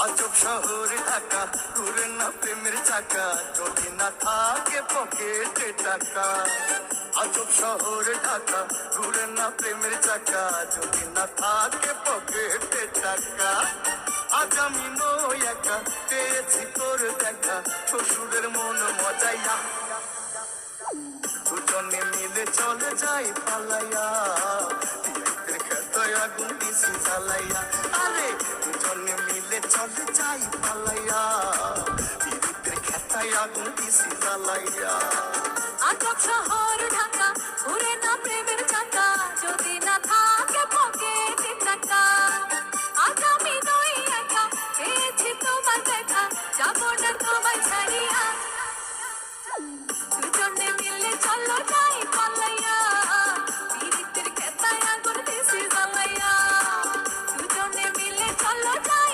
আজব শহর ঢাকা, ঘুরে না প্রেমের চাকা, যদি না থাকে পকেটে টাকা। আজব শহর ঢাকা, ঘুরে না প্রেমের চাকা, যদি না থাকে পকেটে টাকা। আজ আমি নই একা, পেয়েছি তোর দেখা, শ্বশুরের মন মজাইয়া। দুজনে মিলে চলে যাই পালাইয়া, পিরিতের খেতায় আগুন দিছি জ্বালাইয়া। আরে দুজনে মিলে চলে যাই পালাইয়া, পিরিতের খেতায় আগুন দিছি জ্বালাইয়া। আজব শহর ঢাকা, ঘুরে না প্রেমের চাকা, যদি না থাকে পকেটে টাকা। আজ আমি নই একা, পেয়েছি তোমার দেখা, যাবো না তোমায় ছাড়িয়া। দুজনে মিলে চলো যাই পালাইয়া, পিরিতের খেতায় আগুন দিছি জ্বালাইয়া। দুজনে মিলে চলো যাই